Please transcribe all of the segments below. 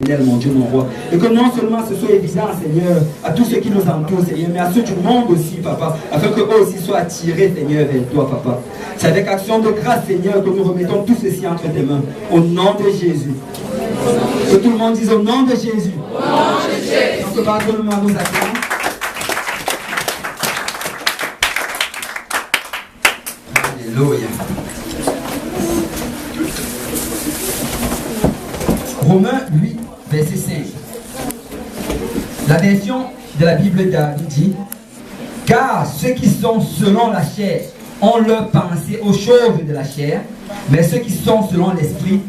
mon Dieu, mon roi. Et que non seulement ce soit évident, Seigneur, à tous ceux qui nous entourent, Seigneur, mais à ceux du monde aussi, Papa, afin qu'eux aussi soient attirés, Seigneur, vers toi, Papa. C'est avec action de grâce, Seigneur, que nous remettons tout ceci entre tes mains. Au nom de Jésus. Que tout le monde dise au nom de Jésus. Au nom de Jésus. Donc, pardonne-moi nos actions. Alléluia. Romains 8, verset 5. La version de la Bible David dit: car ceux qui sont selon la chair ont leur pensée aux choses de la chair, mais ceux qui sont selon l'esprit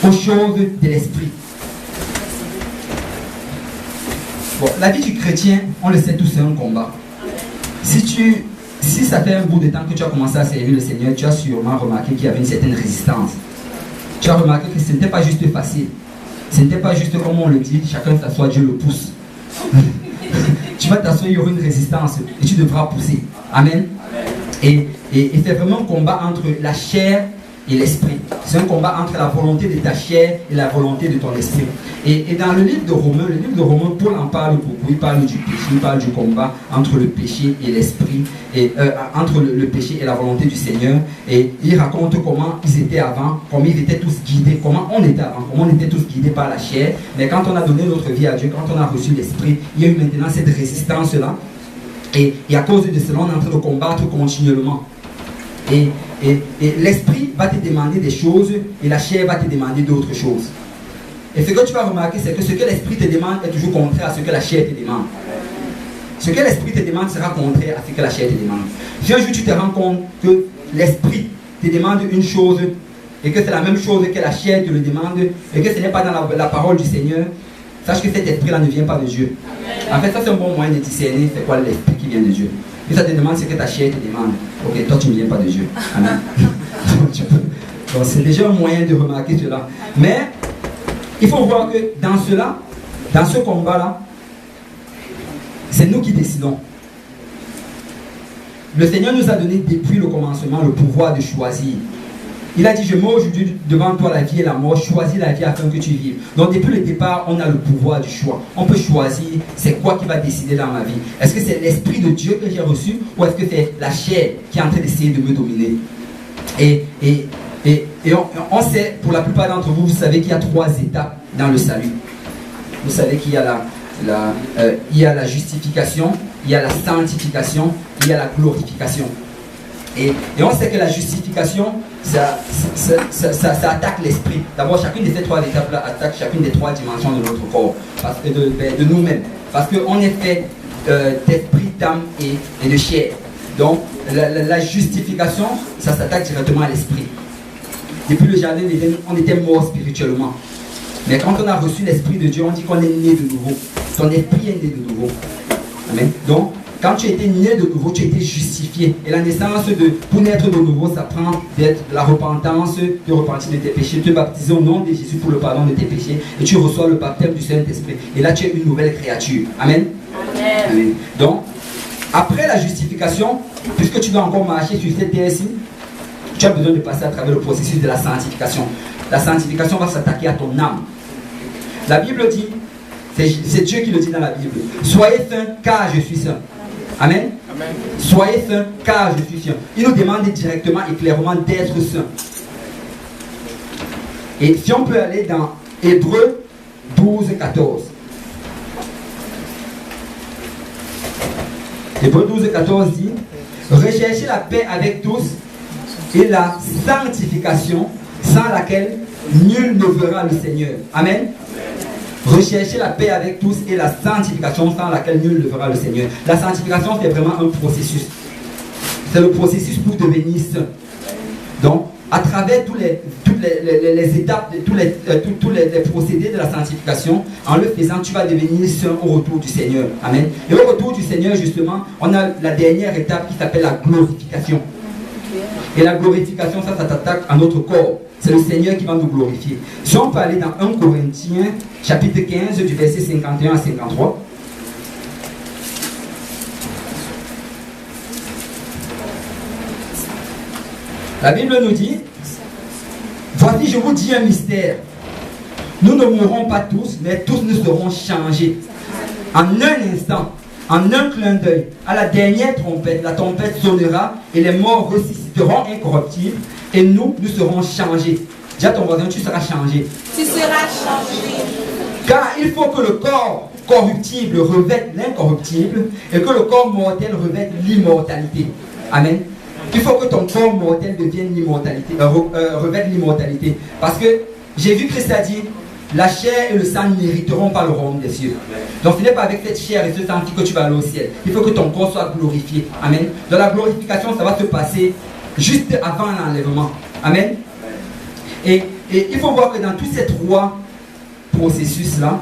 aux choses de l'esprit. Bon, la vie du chrétien, on le sait tous, c'est un combat. Si ça fait un bout de temps que tu as commencé à servir le Seigneur, tu as sûrement remarqué qu'il y avait une certaine résistance. Tu as remarqué que ce n'était pas juste facile. Ce n'était pas juste comme on le dit, chacun s'assoit, Dieu le pousse. Tu vas t'asseoir, il y aura une résistance et tu devras pousser. Amen. Et c'est vraiment un combat entre la chair et l'esprit. C'est un combat entre la volonté de ta chair et la volonté de ton esprit. Et dans le livre de Romains, Paul en parle beaucoup. Il parle du péché, il parle du combat entre le péché et l'esprit, et entre le péché et la volonté du Seigneur. Et il raconte comment ils étaient avant, comment ils étaient tous guidés, comment on était avant, comment on était tous guidés par la chair. Mais quand on a donné notre vie à Dieu, quand on a reçu l'esprit, il y a eu maintenant cette résistance-là. Et à cause de cela, on est en train de combattre continuellement. Et l'esprit va te demander des choses et la chair va te demander d'autres choses. Et ce que tu vas remarquer, c'est que ce que l'esprit te demande est toujours contraire à ce que la chair te demande. Ce que l'esprit te demande sera contraire à ce que la chair te demande. Si un jour tu te rends compte que l'esprit te demande une chose et que c'est la même chose que la chair te le demande et que ce n'est pas dans la parole du Seigneur, sache que cet esprit-là ne vient pas de Dieu. En fait, ça c'est un bon moyen de discerner c'est quoi l'esprit qui vient de Dieu. Et ça te demande ce que ta chair te demande. Ok, toi tu ne viens pas de Dieu. Amen. Donc c'est déjà un moyen de remarquer cela. Mais il faut voir que dans cela, dans ce combat-là, c'est nous qui décidons. Le Seigneur nous a donné depuis le commencement le pouvoir de choisir. Il a dit, je mets aujourd'hui devant toi la vie et la mort, choisis la vie afin que tu vives. Donc depuis le départ, on a le pouvoir du choix. On peut choisir c'est quoi qui va décider dans ma vie. Est-ce que c'est l'esprit de Dieu que j'ai reçu ou est-ce que c'est la chair qui est en train d'essayer de me dominer? Et on sait, pour la plupart d'entre vous, vous savez qu'il y a 3 étapes dans le salut. Vous savez qu'il y a il y a la justification, il y a la sanctification, il y a la glorification. Et on sait que la justification, ça attaque l'esprit. D'abord, chacune de ces 3 étapes-là attaque chacune des 3 dimensions de notre corps, parce que de nous-mêmes. Parce qu'on est fait d'esprit, d'âme et de chair. Donc, la justification, ça s'attaque directement à l'esprit. Depuis le jardin d'Éden, on était mort spirituellement. Mais quand on a reçu l'esprit de Dieu, on dit qu'on est né de nouveau. Ton esprit est né de nouveau. Amen. Donc, quand tu étais né de nouveau, tu étais justifié. Et la naissance, pour naître de nouveau, ça prend d'être la repentance, de repentir de tes péchés, te baptiser au nom de Jésus pour le pardon de tes péchés. Et tu reçois le baptême du Saint-Esprit. Et là, tu es une nouvelle créature. Amen. Amen. Amen. Donc, après la justification, puisque tu dois encore marcher sur cette terre-ci, tu as besoin de passer à travers le processus de la sanctification. La sanctification va s'attaquer à ton âme. La Bible dit, c'est Dieu qui le dit dans la Bible, soyez saints car je suis saint. Amen. Amen. Soyez saints car je suis saint. Il nous demande directement et clairement d'être saints. Et si on peut aller dans Hébreux 12, 14. Hébreux 12, 14 dit, recherchez la paix avec tous et la sanctification sans laquelle nul ne verra le Seigneur. Amen. Rechercher la paix avec tous et la sanctification sans laquelle nul ne verra le Seigneur. La sanctification, c'est vraiment un processus. C'est le processus pour devenir saint. Donc, à travers toutes les étapes, tous les procédés de la sanctification, en le faisant, tu vas devenir saint au retour du Seigneur. Amen. Et au retour du Seigneur, justement, on a la dernière étape qui s'appelle la glorification. Et la glorification, ça s'attaque à notre corps. C'est le Seigneur qui va nous glorifier. Si on peut aller dans 1 Corinthiens, chapitre 15, du verset 51 à 53. La Bible nous dit, voici, je vous dis un mystère. Nous ne mourrons pas tous, mais tous nous serons changés. En un instant, en un clin d'œil, à la dernière trompette, la trompette sonnera et les morts ressusciteront incorruptibles et nous serons changés. Dis à ton voisin, tu seras changé. Tu seras changé. Car il faut que le corps corruptible revête l'incorruptible et que le corps mortel revête l'immortalité. Amen. Il faut que ton corps mortel devienne l'immortalité, revête l'immortalité. Parce que Jésus Christ a dit, la chair et le sang n'hériteront pas le royaume des cieux. Donc ce n'est pas avec cette chair et ce sang que tu vas aller au ciel. Il faut que ton corps soit glorifié. Amen. Dans la glorification, ça va se passer juste avant l'enlèvement. Amen. Et il faut voir que dans tous ces trois processus-là,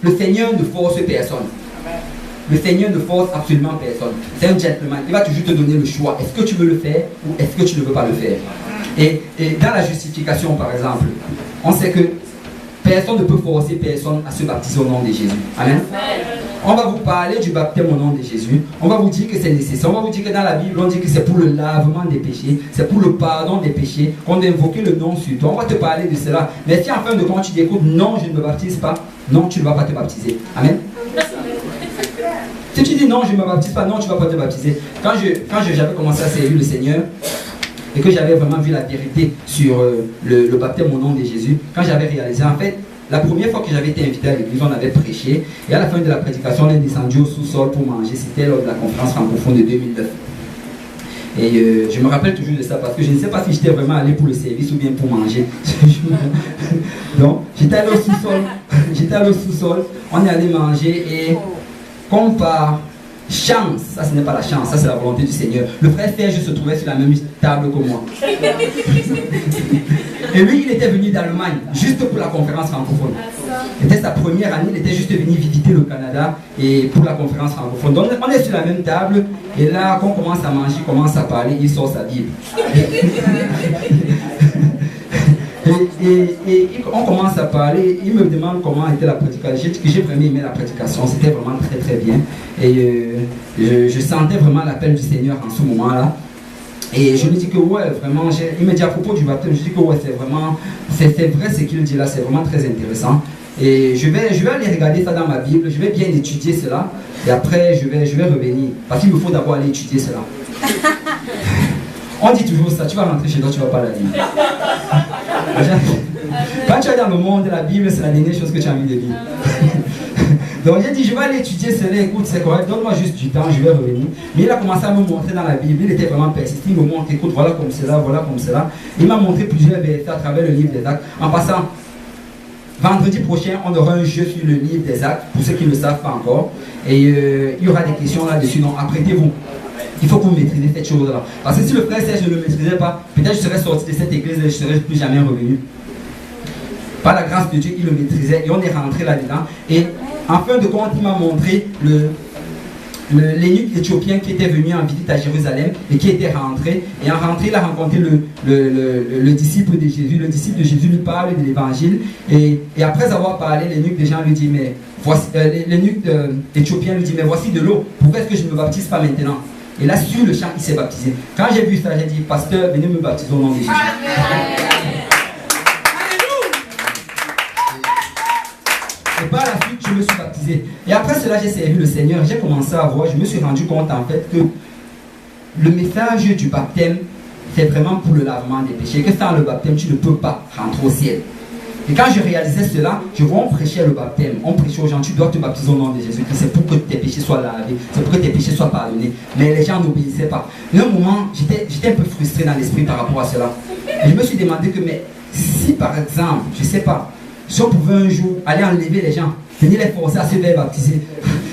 le Seigneur ne force personne. Le Seigneur ne force absolument personne. C'est un gentleman. Il va toujours te donner le choix. Est-ce que tu veux le faire ou est-ce que tu ne veux pas le faire? Et dans la justification, par exemple, on sait que personne ne peut forcer personne à se baptiser au nom de Jésus. Amen. On va vous parler du baptême au nom de Jésus. On va vous dire que c'est nécessaire. On va vous dire que dans la Bible, on dit que c'est pour le lavement des péchés. C'est pour le pardon des péchés. Qu'on doit invoquer le nom sur toi. On va te parler de cela. Mais si en fin de compte tu dis, écoute, non, je ne me baptise pas. Non, tu ne vas pas te baptiser. Amen. Si tu dis non, je ne me baptise pas, non, tu ne vas pas te baptiser. Quand j'avais commencé à servir le Seigneur, et que j'avais vraiment vu la vérité sur le baptême au nom de Jésus, quand j'avais réalisé, en fait, la première fois que j'avais été invité à l'église, on avait prêché, et à la fin de la prédication, on est descendu au sous-sol pour manger. C'était lors de la conférence francophone de 2009. Et je me rappelle toujours de ça, parce que je ne sais pas si j'étais vraiment allé pour le service ou bien pour manger. Donc, j'étais allé au sous-sol, on est allé manger, et comme par chance, ça ce n'est pas la chance, ça c'est la volonté du Seigneur. Le frère Serge se trouvait sur la même table que moi. Et lui, il était venu d'Allemagne, juste pour la conférence francophone. C'était sa première année, il était juste venu visiter le Canada et pour la conférence francophone. Donc on est sur la même table, et là, quand on commence à manger, il commence à parler, il sort sa Bible. Et on commence à parler, il me demande comment était la prédication. J'ai dit que j'ai vraiment aimé la prédication, c'était vraiment très très bien. Et je sentais vraiment l'appel du Seigneur en ce moment-là. Et je lui dis que ouais, vraiment, il me dit à propos du baptême, je dis que ouais, c'est vrai ce qu'il dit là, c'est vraiment très intéressant. Et je vais aller regarder ça dans ma Bible, je vais bien étudier cela, et après je vais revenir, parce qu'il me faut d'abord aller étudier cela. On dit toujours ça, tu vas rentrer chez toi, tu ne vas pas la lire. Quand tu es dans le monde de la Bible, c'est la dernière chose que tu as envie de lire. Donc j'ai dit, je vais aller étudier cela, écoute, c'est correct, donne-moi juste du temps, je vais revenir. Mais il a commencé à me montrer dans la Bible, il était vraiment persistant, il me montre, écoute, voilà comme cela, voilà comme cela. Il m'a montré plusieurs versets à travers le livre des Actes. En passant, vendredi prochain, on aura un jeu sur le livre des Actes, pour ceux qui ne le savent pas encore. Et il y aura des questions là-dessus, donc apprêtez-vous. Il faut que vous maîtrisez cette chose-là. Parce que si le frère Serge ne le maîtrisait pas, peut-être je serais sorti de cette église et je ne serais plus jamais revenu. Par la grâce de Dieu, il le maîtrisait et on est rentré là-dedans. Et en fin de compte, il m'a montré l'énuque éthiopien qui était venu en visite à Jérusalem et qui était rentré. Et en rentré, il a rencontré le disciple de Jésus. Le disciple de Jésus lui parle de l'évangile. Et après avoir parlé, l'énuque des gens lui dit, mais voici, l'énuque éthiopien lui dit, mais voici de l'eau. Pourquoi est-ce que je ne me baptise pas maintenant? Et là, sur le champ, il s'est baptisé. Quand j'ai vu ça, j'ai dit, pasteur, venez me baptiser au nom de Jésus. Et par la suite, je me suis baptisé. Et après cela, j'ai servi le Seigneur. J'ai commencé à voir, je me suis rendu compte en fait que le message du baptême, c'est vraiment pour le lavement des péchés. Que sans le baptême, tu ne peux pas rentrer au ciel. Et quand je réalisais cela, je vois on prêchait le baptême. On prêchait aux gens, tu dois te baptiser au nom de Jésus. C'est pour que tes péchés soient lavés. C'est pour que tes péchés soient pardonnés. Mais les gens n'obéissaient pas. Et à un moment, j'étais un peu frustré dans l'esprit par rapport à cela. Et je me suis demandé que, mais si par exemple, je ne sais pas, si on pouvait un jour aller enlever les gens, venir les forcer à se faire baptiser.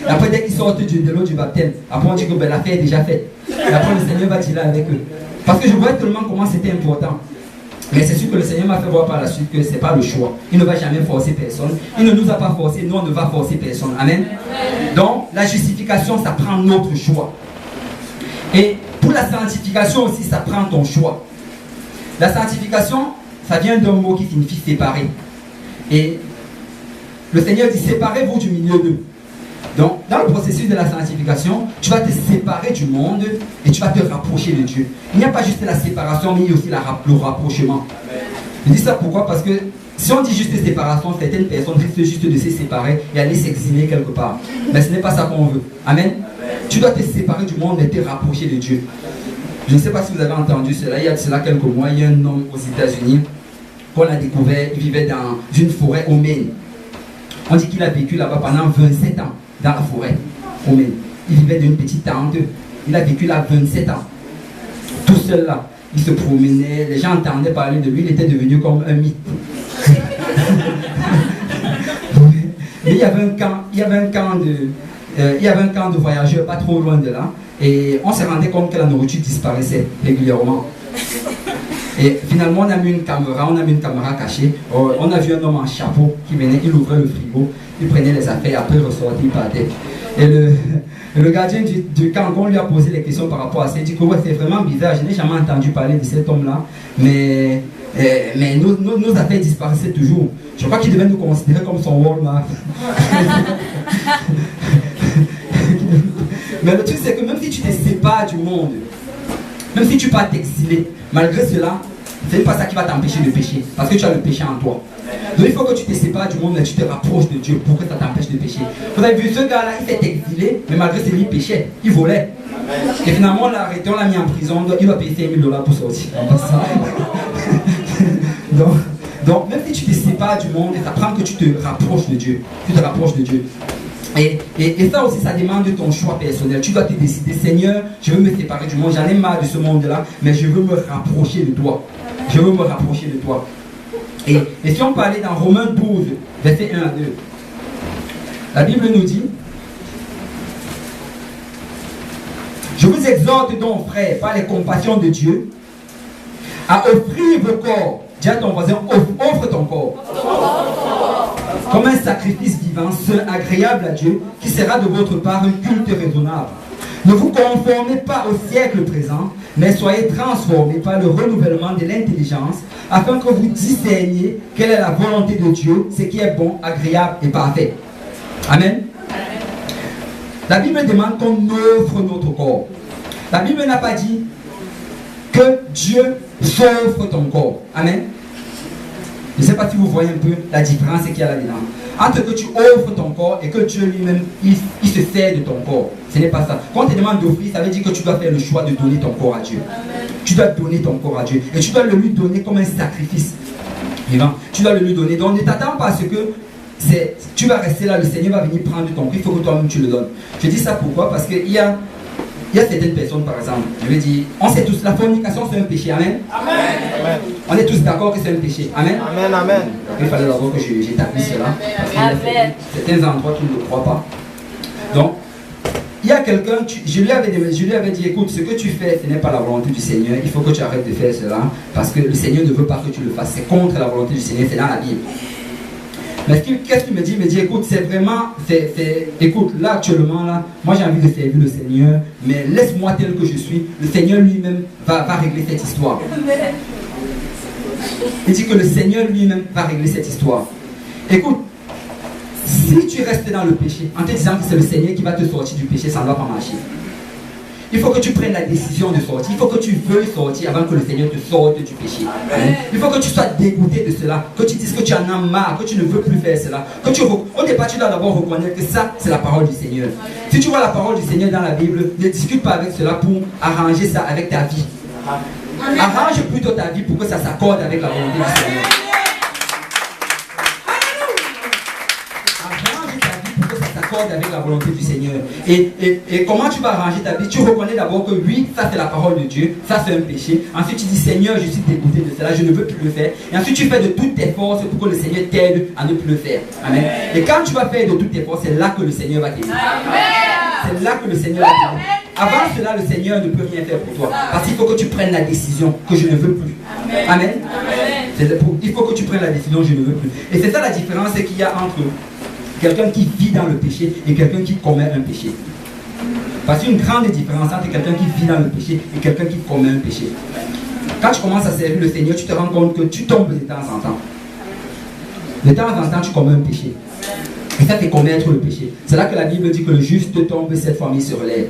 Et après, dès qu'ils sortent de l'eau du baptême, après on dit que ben, l'affaire est déjà faite. Et après, le Seigneur va dealer avec eux. Parce que je voyais tellement comment c'était important. Mais c'est sûr que le Seigneur m'a fait voir par la suite que ce n'est pas le choix. Il ne va jamais forcer personne. Il ne nous a pas forcé, nous on ne va forcer personne. Amen. Donc, la justification, ça prend notre choix. Et pour la sanctification aussi, ça prend ton choix. La sanctification, ça vient d'un mot qui signifie séparer. Et le Seigneur dit, séparez-vous du milieu d'eux. Donc, dans le processus de la sanctification, tu vas te séparer du monde et tu vas te rapprocher de Dieu. Il n'y a pas juste la séparation, mais il y a aussi le rapprochement. Je dis ça pourquoi? Parce que Si on dit juste séparation, certaines personnes risquent juste de se séparer et aller s'exiler quelque part. Mais ce n'est pas ça qu'on veut. Amen. Tu dois te séparer du monde et te rapprocher de Dieu. Je ne sais pas si vous avez entendu cela. Il y a de cela quelques mois, il y a un homme aux États-Unis qu'on a découvert. Il vivait dans une forêt au Maine. On dit qu'il a vécu là-bas pendant 27 ans dans la forêt au Maine. Il vivait dans une petite tente. Il a vécu là 27 ans. Tout seul là. Il se promenait. Les gens entendaient parler de lui. Il était devenu comme un mythe. Mais il y avait un camp de voyageurs pas trop loin de là. Et on s'est rendu compte que la nourriture disparaissait régulièrement. Et finalement, on a mis une caméra cachée. On a vu un homme en chapeau qui venait, il ouvrait le frigo, il prenait les affaires, après il ressortait, il partait. Et le gardien du camp, on lui a posé les questions par rapport à ça, il dit que ouais, c'est vraiment bizarre, je n'ai jamais entendu parler de cet homme-là, mais nos affaires disparaissaient toujours. Je crois qu'il devait nous considérer comme son Walmart. Mais le truc, c'est que même si tu te sépares du monde, même si tu pars t'exiler, malgré cela, ce n'est pas ça qui va t'empêcher de pécher, parce que tu as le péché en toi. Donc il faut que tu te sépares du monde, mais tu te rapproches de Dieu pour que ça t'empêche de pécher. Vous avez vu, ce gars-là, il s'est exilé, mais malgré cela, il péchait, il volait. Et finalement, on l'a arrêté, on l'a mis en prison, donc il va payer $5 000 pour sortir. Donc, même si tu te sépares du monde, ça prend que tu te rapproches de Dieu. Tu te rapproches de Dieu. Et ça aussi, ça demande ton choix personnel. Tu dois te décider, Seigneur, je veux me séparer du monde, j'en ai marre de ce monde-là, mais je veux me rapprocher de toi. Je veux me rapprocher de toi. Et si on parlait dans Romains 12, versets 1 à 2, la Bible nous dit, je vous exhorte donc, frères, par les compassions de Dieu, à offrir vos corps. Dis à ton voisin, offre ton corps. Comme un sacrifice vivant, seul, agréable à Dieu, qui sera de votre part un culte raisonnable. Ne vous conformez pas au siècle présent, mais soyez transformés par le renouvellement de l'intelligence, afin que vous discerniez quelle est la volonté de Dieu, ce qui est bon, agréable et parfait. Amen. La Bible demande qu'on offre notre corps. La Bible n'a pas dit que Dieu s'offre ton corps. Amen. Je ne sais pas si vous voyez un peu la différence qu'il y a là-dedans. Entre que tu offres ton corps et que Dieu lui-même, il se sert de ton corps. Ce n'est pas ça. Quand on te demande d'offrir, ça veut dire que tu dois faire le choix de donner ton corps à Dieu. Amen. Tu dois donner ton corps à Dieu. Et tu dois le lui donner comme un sacrifice vivant. Tu dois le lui donner. Donc ne t'attends pas à ce que tu vas rester là, le Seigneur va venir prendre ton corps. Il faut que toi-même tu le donnes. Je dis ça pourquoi? Parce qu'il y a certaines personnes, par exemple, je vais dire, on sait tous, la fornication c'est un péché, amen. Amen. On est tous d'accord que c'est un péché, amen. Amen, amen. Il fallait d'abord que j'établisse cela, parce qu'il y a certains endroits qui ne le croient pas. Donc, il y a quelqu'un, je lui avais dit, écoute, ce que tu fais, ce n'est pas la volonté du Seigneur, il faut que tu arrêtes de faire cela, parce que le Seigneur ne veut pas que tu le fasses, c'est contre la volonté du Seigneur, c'est dans la Bible. Mais qu'est-ce qu'il me dit? Il me dit, écoute, c'est vraiment, écoute, là actuellement, là, moi j'ai envie de servir le Seigneur, mais laisse-moi tel que je suis, le Seigneur lui-même va régler cette histoire. Il dit que le Seigneur lui-même va régler cette histoire. Écoute, si tu restes dans le péché, en te disant que c'est le Seigneur qui va te sortir du péché, ça ne va pas marcher. Il faut que tu prennes la décision de sortir. Il faut que tu veuilles sortir avant que le Seigneur te sorte du péché. Amen. Il faut que tu sois dégoûté de cela. Que tu dises que tu en as marre, que tu ne veux plus faire cela. Au départ, tu dois d'abord reconnaître que ça, c'est la parole du Seigneur. Si tu vois la parole du Seigneur dans la Bible, ne discute pas avec cela pour arranger ça avec ta vie. Arrange plutôt ta vie pour que ça s'accorde avec la volonté du Seigneur. Avec la volonté du Seigneur. Et comment tu vas arranger ta vie? Tu reconnais d'abord que oui, ça c'est la parole de Dieu, ça c'est un péché. Ensuite tu dis, Seigneur, je suis dégoûté de cela, je ne veux plus le faire. Et ensuite tu fais de toutes tes forces pour que le Seigneur t'aide à ne plus le faire. Amen. Et quand tu vas faire de toutes tes forces, c'est là que le Seigneur va t'aider. C'est là que le Seigneur va t'aider. Avant cela, le Seigneur ne peut rien faire pour toi. Parce qu'il faut que tu prennes la décision que je ne veux plus. Amen. Il faut que tu prennes la décision, je ne veux plus. Et c'est ça la différence qu'il y a entre quelqu'un qui vit dans le péché et quelqu'un qui commet un péché. Parce qu'il y a une grande différence entre quelqu'un qui vit dans le péché et quelqu'un qui commet un péché. Quand tu commences à servir le Seigneur, tu te rends compte que tu tombes de temps en temps. De temps en temps, tu commets un péché. Et ça fait commettre le péché. C'est là que la Bible dit que le juste tombe, cette fois il se relève.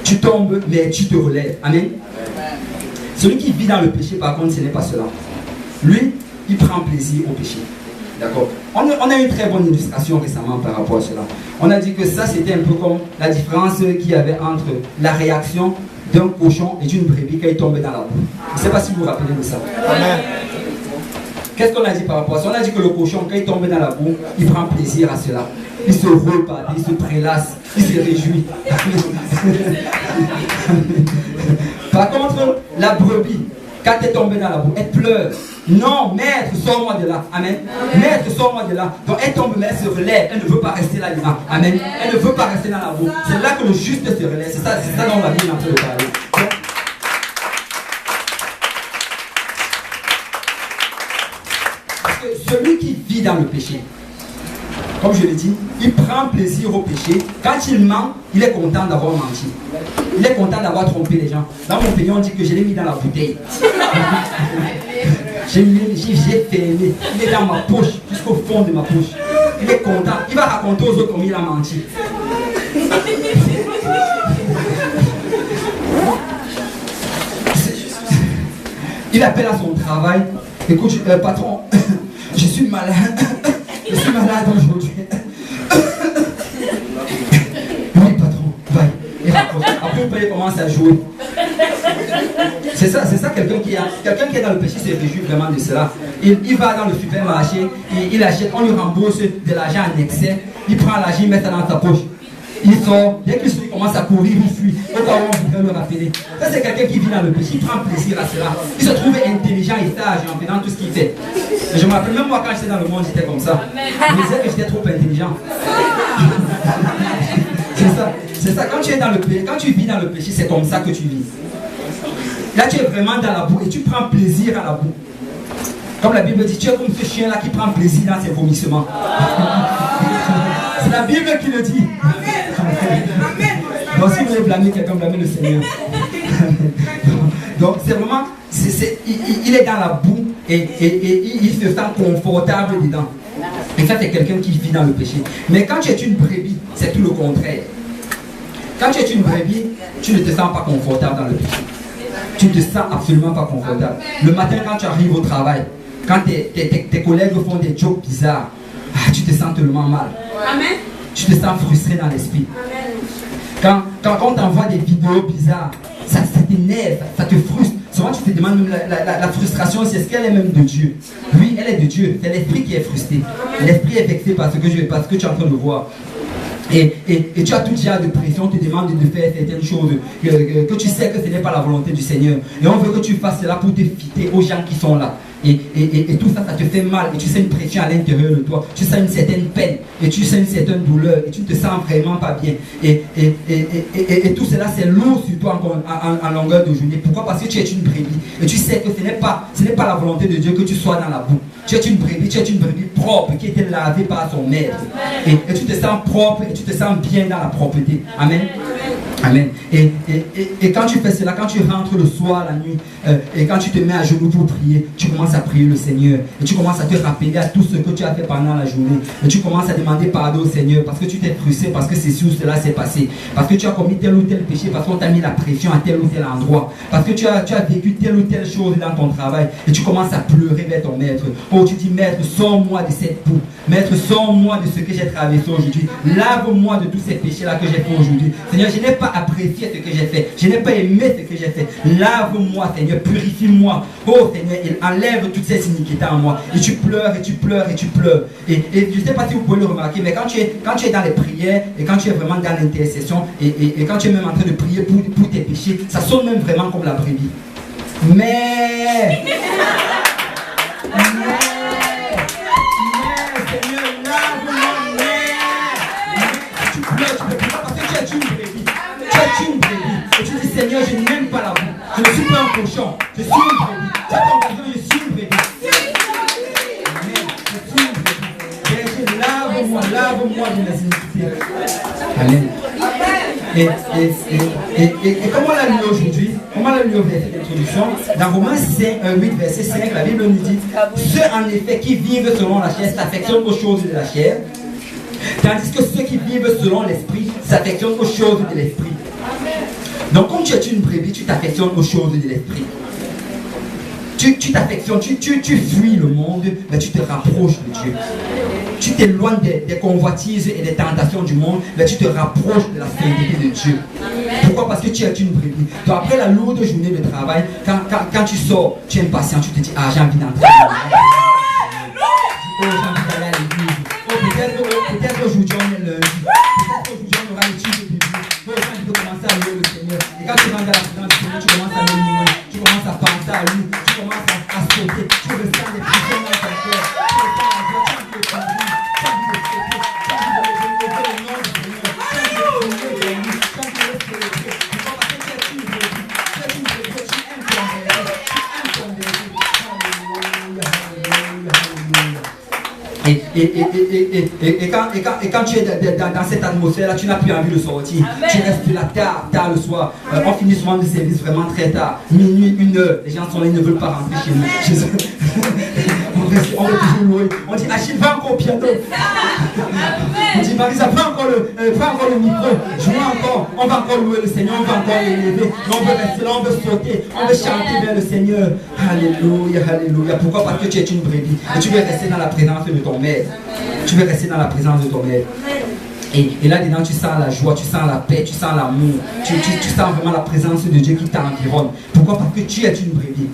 Tu tombes, mais tu te relèves. Amen. Celui qui vit dans le péché, par contre, ce n'est pas cela. Lui, il prend plaisir au péché. D'accord. On a une très bonne illustration récemment par rapport à cela. On a dit que ça, c'était un peu comme la différence qu'il y avait entre la réaction d'un cochon et d'une brebis quand il tombait dans la boue. Je ne sais pas si vous vous rappelez de ça. Amen. Qu'est-ce qu'on a dit par rapport à ça? On a dit que le cochon, quand il tombe dans la boue, il prend plaisir à cela. Il se roule par terre, il se prélasse, il se réjouit. Par contre, la brebis, quand elle est tombée dans la boue, elle pleure. Non, maître, sors-moi de là. Amen. Maître, sors-moi de là. Donc elle tombe, mais elle se relève. Elle ne veut pas rester là. Amen. Elle ne veut pas rester dans la boue. C'est là que le juste se relève. C'est ça dont la Bible est en train de parler. Donc, parce que celui qui vit dans le péché, comme je l'ai dit, il prend plaisir au péché. Quand il ment, il est content d'avoir menti. Il est content d'avoir trompé les gens. Dans mon pays, on dit que je l'ai mis dans la bouteille. J'ai fermé. Il est dans ma poche, jusqu'au fond de ma poche. Il est content. Il va raconter aux autres comment il a menti. Il appelle à son travail. Écoute, patron, je suis malade. Je suis malade aujourd'hui. Oui, patron, bye. Et après, il commence à jouer. C'est ça, quelqu'un qui est dans le péché se réjouit vraiment de cela. Il va dans le supermarché, il achète, on lui rembourse de l'argent en excès, il prend l'argent, il met ça dans sa poche. Il sort, dès qu'il commence à courir, il fuit. Au cas où on voudrait le rappeler. Ça, c'est quelqu'un qui vit dans le péché, il prend plaisir à cela. Il se trouve intelligent et sage en faisant tout ce qu'il fait. Et je me rappelle, même moi, quand j'étais dans le monde, j'étais comme ça. Je me disais que j'étais trop intelligent. C'est ça. Quand tu es dans le péché, quand tu vis dans le péché, c'est comme ça que tu vis. Là, tu es vraiment dans la boue et tu prends plaisir à la boue. Comme la Bible dit, tu es comme ce chien-là qui prend plaisir dans ses vomissements. C'est la Bible qui le dit. Donc, si vous voulez blâmer quelqu'un, blâmez le Seigneur. Donc, c'est vraiment, il est dans la boue et il se sent confortable dedans. Et ça, c'est quelqu'un qui vit dans le péché. Mais quand tu es une brebis, c'est tout le contraire. Quand tu es une brebis, tu ne te sens pas confortable dans le péché. Tu ne te sens absolument pas confortable. Le matin, quand tu arrives au travail, quand tes collègues font des jokes bizarres, tu te sens tellement mal. Amen. Tu te sens frustré dans l'esprit. Quand on t'envoie des vidéos bizarres, ça t'énerve, ça te frustre. Souvent, tu te demandes même la frustration, c'est ce qu'elle est même de Dieu. Oui, elle est de Dieu. C'est l'esprit qui est frustré. L'esprit est vexé par ce que tu es en train de voir. Et tu as tout déjà de pression, tu te demandes de faire certaines choses que tu sais que ce n'est pas la volonté du Seigneur. Et on veut que tu fasses cela pour te fitter aux gens qui sont là. Et tout ça, ça te fait mal. Et tu sens une pression à l'intérieur de toi. Tu sens une certaine peine. Et tu sens une certaine douleur. Et tu ne te sens vraiment pas bien. Et tout cela, c'est lourd sur toi en longueur de journée. Pourquoi? Parce que tu es une brebis. Et tu sais que ce n'est pas la volonté de Dieu que tu sois dans la boue. Tu es une brebis propre qui était lavée par son maître. Et tu te sens propre et tu te sens bien dans la propreté. Amen. Amen. Et quand tu fais cela, quand tu rentres le soir, la nuit, et quand tu te mets à genoux pour prier, tu commences à prier le Seigneur. Et tu commences à te rappeler à tout ce que tu as fait pendant la journée. Et tu commences à demander pardon au Seigneur parce que tu t'es frustré, parce que ceci ou cela s'est passé. Parce que tu as commis tel ou tel péché, parce qu'on t'a mis la pression à tel ou tel endroit. Parce que tu as vécu telle ou telle chose dans ton travail. Et tu commences à pleurer vers ton maître. Oh, tu dis, maître, sors-moi de cette boue. Maître, sors-moi de ce que j'ai traversé aujourd'hui. Lave-moi de tous ces péchés-là que j'ai fait aujourd'hui. Seigneur, je n'ai pas apprécié ce que j'ai fait. Je n'ai pas aimé ce que j'ai fait. Lave-moi, Seigneur, purifie-moi. Oh, Seigneur, il enlève toutes ces iniquités en moi. Et tu pleures, et tu pleures, et tu pleures. Et je ne sais pas si vous pouvez le remarquer, mais quand tu es dans les prières, et quand tu es vraiment dans l'intercession, et quand tu es même en train de prier pour tes péchés, ça sonne même vraiment comme la brebis. Mais Seigneur, lave-moi, tu pleures, tu ne peux pas parce que tu es une brebis. Tu es une brebis. Et tu dis, Seigneur, je n'aime pas la boue. Je ne suis pas un cochon. Je suis une brebis. Tu as ton raison, je suis une brebis. Amen. Je suis une brebis. Berger, lave-moi de mes iniquités. Amen. Et comme on l'a lu aujourd'hui, comme on l'a lu au verset d'introduction, dans Romains 8, verset 5, la Bible nous dit: ceux en effet qui vivent selon la chair s'affectionnent aux choses de la chair, tandis que ceux qui vivent selon l'esprit s'affectionnent aux choses de l'esprit. Donc, comme tu es une brebis, tu t'affectionnes aux choses de l'esprit. tu t'affectionnes, tu fuis le monde, mais tu te rapproches de Dieu. Tu t'éloignes des convoitises et des tentations du monde, mais tu te rapproches de la sainteté de Dieu. Pourquoi? Parce que tu es une brebis. Donc après la lourde journée de travail, quand tu sors, tu es impatient, tu te dis, ah, j'ai envie d'entrer. Oh, j'ai envie d'aller à l'église. Oh, peut-être aujourd'hui on est lundi. Peut-être aujourd'hui on aura l'étude de Bible. Oh, j'ai envie de commencer à louer le Seigneur. Et quand tu rentres dans la présence du Seigneur, tu commences à louer, tu commences à penser à lui, tu commences à sauter, tu ressens des pressions dans ton cœur. Tu ressens la joie, tu as envie de conduire, tu as envie de sauter, tu as envie de lever le nom du Seigneur, tu as envie de prier de lui, tu as envie de le célébrer. Pourquoi? Parce que tu es une brebis, tu es une brebis, tu aimes ton berger, tu aimes ton berger. Alléluia, alléluia, alléluia. Et quand tu es dans cette atmosphère-là, tu n'as plus envie de sortir. Amen. Tu restes là tard le soir. On finit souvent le service vraiment très tard. Minuit, 1h. Les gens sont là, ils ne veulent pas rentrer chez nous. On veut toujours louer. On dit, Achille, va encore au piano. On dit, Marisa, prends encore le micro. Joue encore. On va encore louer le Seigneur. On va encore l'élever. On veut rester là, on veut sauter. On veut chanter vers le Seigneur. Alléluia, alléluia. Pourquoi? Parce que tu es une brebis. Et tu veux rester dans la présence de ton maître. Tu veux rester dans la présence de ton maître. Et là-dedans, tu sens la joie, tu sens la paix, tu sens l'amour. Tu sens vraiment la présence de Dieu qui t'environne. Pourquoi? Parce que tu es une brebis.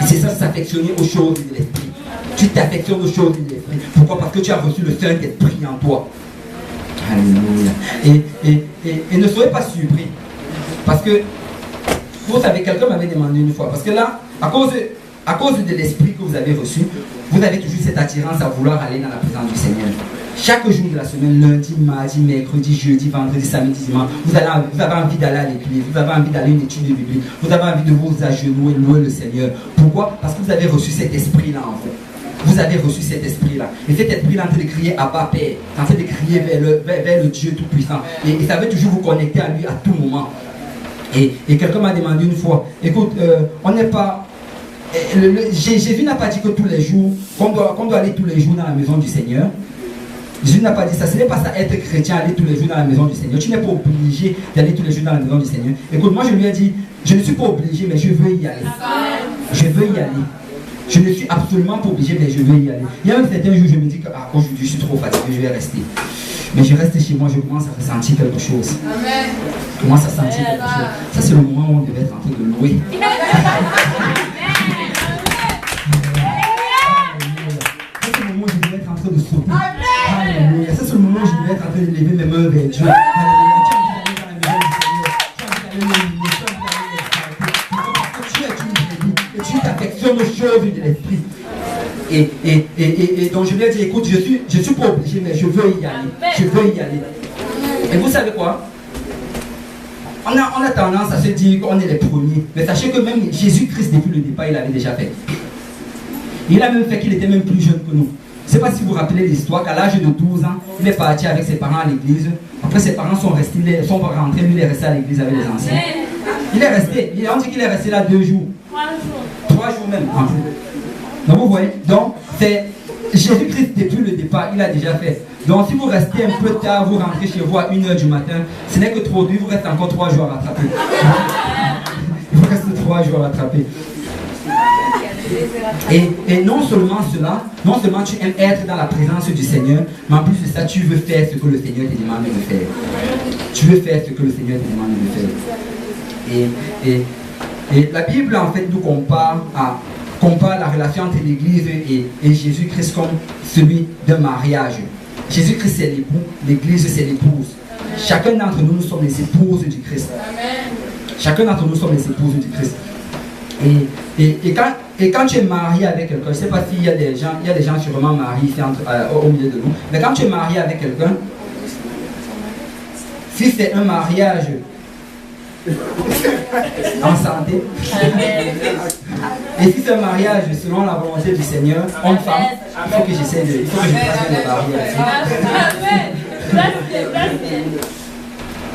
Et c'est ça, s'affectionner aux choses de l'esprit. Tu t'affectionnes aux choses de l'esprit. Pourquoi? Parce que tu as reçu le Saint-Esprit en toi. Alléluia. Et ne soyez pas surpris. Parce que, vous savez, quelqu'un m'avait demandé une fois. Parce que là, à cause de l'esprit que vous avez reçu, vous avez toujours cette attirance à vouloir aller dans la présence du Seigneur. Chaque jour de la semaine, lundi, mardi, mercredi, jeudi, vendredi, samedi, dimanche, vous avez envie d'aller à l'église, vous avez envie d'aller à une étude de Bible, vous avez envie de vous agenouiller, louer le Seigneur. Pourquoi? Parce que vous avez reçu cet esprit-là en vous. Vous avez reçu cet esprit-là. Et cet esprit-là est en train de crier Abba Père, en train de crier vers le Dieu Tout-Puissant. Et ça veut toujours vous connecter à lui à tout moment. Et quelqu'un m'a demandé une fois, écoute, on n'est pas... Jésus n'a pas dit que tous les jours, qu'on doit aller tous les jours dans la maison du Seigneur. Jésus n'a pas dit ça. Ce n'est pas ça, être chrétien, aller tous les jours dans la maison du Seigneur. Tu n'es pas obligé d'aller tous les jours dans la maison du Seigneur. Écoute, moi je lui ai dit, je ne suis pas obligé, mais je veux y aller. Je veux y aller. Je ne suis absolument pas obligé, mais je veux y aller. Il y a un certain jour, je me dis que aujourd'hui je suis trop fatigué, je vais rester. Mais je reste chez moi, je commence à ressentir quelque chose. Je commence à sentir quelque chose. Ça, c'est le moment où on devait être en train de louer. De sauter. Alléluia. Ça, c'est le moment où je devais être en train de lever mes mains vers Dieu. Et tu t'affectionnes aux choses de l'esprit. Et donc je lui ai dit, écoute, je suis pas obligé, mais je veux y aller. Je veux y aller. Et vous savez quoi? On a tendance à se dire qu'on est les premiers. Mais sachez que même Jésus-Christ, depuis le départ, il l'avait déjà fait. Il a même fait qu'il était même plus jeune que nous. Je ne sais pas si vous vous rappelez l'histoire qu'à l'âge de 12 ans, il est parti avec ses parents à l'église. Après, ses parents sont rentrés, lui il est resté à l'église avec les anciens. Il est resté, on dit qu'il est resté là 2 jours. 3 jours même. Donc vous voyez, donc c'est Jésus-Christ depuis le départ, il a déjà fait. Donc si vous restez un peu tard, vous rentrez chez vous à 1h du matin, ce n'est que trop dur, il vous reste encore 3 jours à rattraper. Il vous reste 3 jours à rattraper. Et non seulement cela, non seulement tu aimes être dans la présence du Seigneur, mais en plus de ça, tu veux faire ce que le Seigneur te demande de faire. Tu veux faire ce que le Seigneur te demande de faire. Et la Bible, en fait, nous compare la relation entre l'Église et Jésus-Christ comme celui d'un mariage. Jésus-Christ, c'est l'époux, l'Église, c'est l'épouse. Chacun d'entre nous, nous sommes les épouses du Christ. Chacun d'entre nous sommes les épouses du Christ. Et quand tu es marié avec quelqu'un, je ne sais pas s'il y a des gens sûrement mariés ici au milieu de nous, mais quand tu es marié avec quelqu'un, si c'est un mariage en santé, et si c'est un mariage selon la volonté du Seigneur, homme-femme, il faut que je fasse le mariage.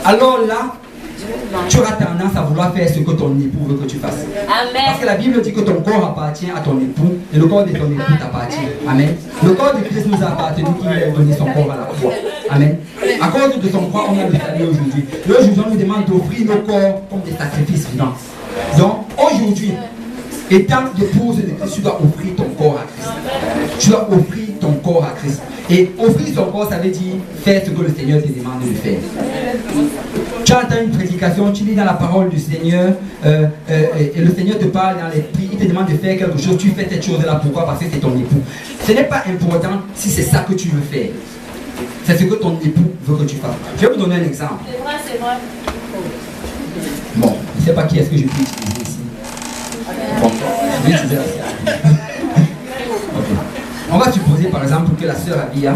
Alors là, tu auras tendance à vouloir faire ce que ton époux veut que tu fasses. Amen. Parce que la Bible dit que ton corps appartient à ton époux et le corps de ton époux t'appartient. Amen. Le corps de Christ nous a appartenu, qui lui a donné son corps à la croix. Amen. À cause de son croix, on a le salut aujourd'hui. Et aujourd'hui, on nous demande d'offrir nos corps comme des sacrifices vivants. Donc, aujourd'hui, Étant l'épouse de Christ, tu dois offrir ton corps à Christ. Tu dois offrir ton corps à Christ. Et offrir son corps, ça veut dire faire ce que le Seigneur te demande de faire. Tu entends une prédication, tu lis dans la parole du Seigneur, et le Seigneur te parle dans l'esprit, il te demande de faire quelque chose, tu fais cette chose-là. Pourquoi? Parce que c'est ton époux. Ce n'est pas important si c'est ça que tu veux faire. C'est ce que ton époux veut que tu fasses. Je vais vous donner un exemple. C'est vrai, c'est vrai. Bon, je ne sais pas qui est-ce que je peux utiliser ici. Bon, je vais utiliser la sœur. Okay. On va supposer par exemple que la sœur Abia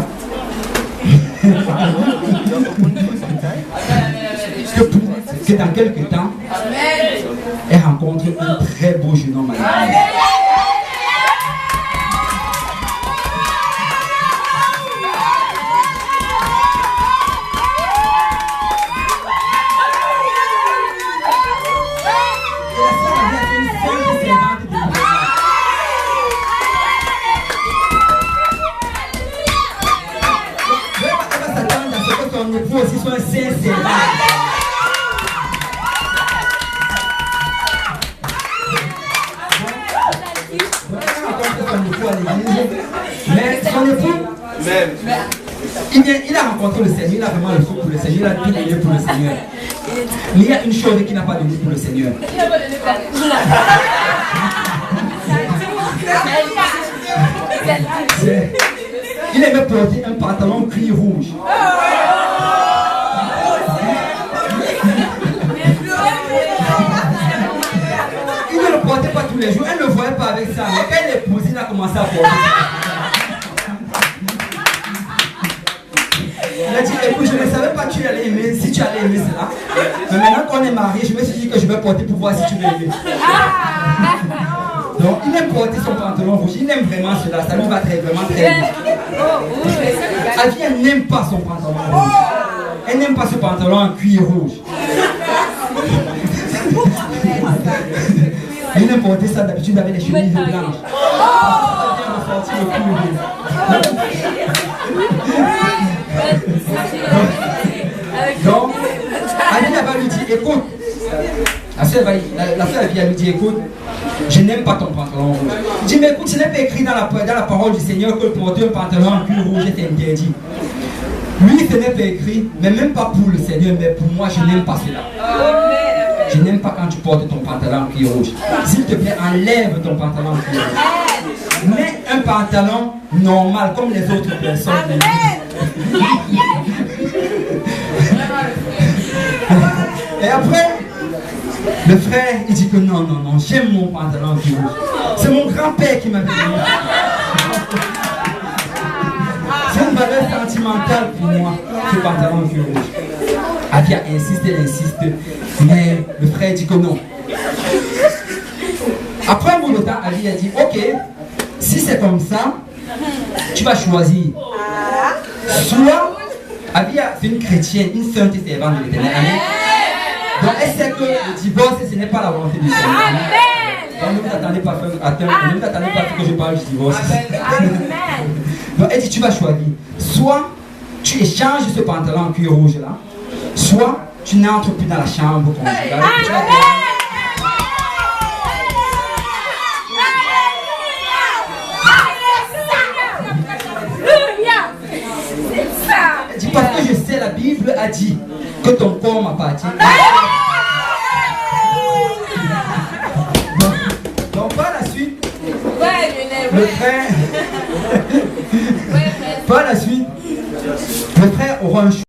que dans quelques temps, elle rencontre un très beau jeune homme. Son époux aussi soit un saint servant. Mais son époux, il a rencontré le Seigneur, il a vraiment le fou pour le Seigneur, il a tout donné pour le Seigneur. Mais il y a une chose qu'il n'a pas donné pour le Seigneur. Il aimait porter un pantalon cuir rouge. Il ne le portait pas tous les jours, elle ne le voyait pas avec ça. Mais quand il est posé, il a commencé à porter. Il a dit, écoute, je ne savais pas que tu allais aimer, si tu allais aimer cela. Mais maintenant qu'on est marié, je me suis dit que je vais porter pour voir si tu veux aimer. Donc, il aime porter son pantalon rouge, il aime vraiment cela, ça lui va vraiment très bien. Avi, elle n'aime pas son pantalon rouge. Elle n'aime pas ce pantalon en cuir rouge. Elle aime porter ça d'habitude avec des chemises blanches. Donc, Aline va lui dire, écoute, la sœur vient lui dire, écoute, je n'aime pas ton pantalon rouge. Il dit, mais écoute, ce n'est pas écrit dans la parole du Seigneur que porter un pantalon en cuir rouge est interdit. Lui, ce n'est pas écrit, mais même pas pour le Seigneur, mais pour moi, je n'aime pas cela. Je n'aime pas quand tu portes ton pantalon en cuir rouge. S'il te plaît, enlève ton pantalon en cuir rouge. Mets un pantalon normal, comme les autres personnes. Et après, le frère, il dit que non, j'aime mon pantalon en cuir rouge. C'est mon grand-père qui m'avait donné. C'est une valeur sentimentale pour moi, ce pantalon en cuir rouge. Avia insiste, elle insiste, mais le frère dit que non. Après un bout de temps, Avia dit, ok, si c'est comme ça, tu vas choisir. Soit, Avia, c'est une chrétienne, une sainte servante de l'Éternel. Amen. Donc elle sait que le divorce, ce n'est pas la volonté du Seigneur. Donc ne vous attendez pas à ce que je parle du divorce. Donc elle dit, tu vas choisir. Soit tu échanges ce pantalon en cuir rouge là, soit tu n'entres plus dans la chambre conjugale. Elle dit, parce que je sais, la Bible a dit que ton corps m'appartient. Donc par la suite, le frère, par la suite, le frère aura un choix.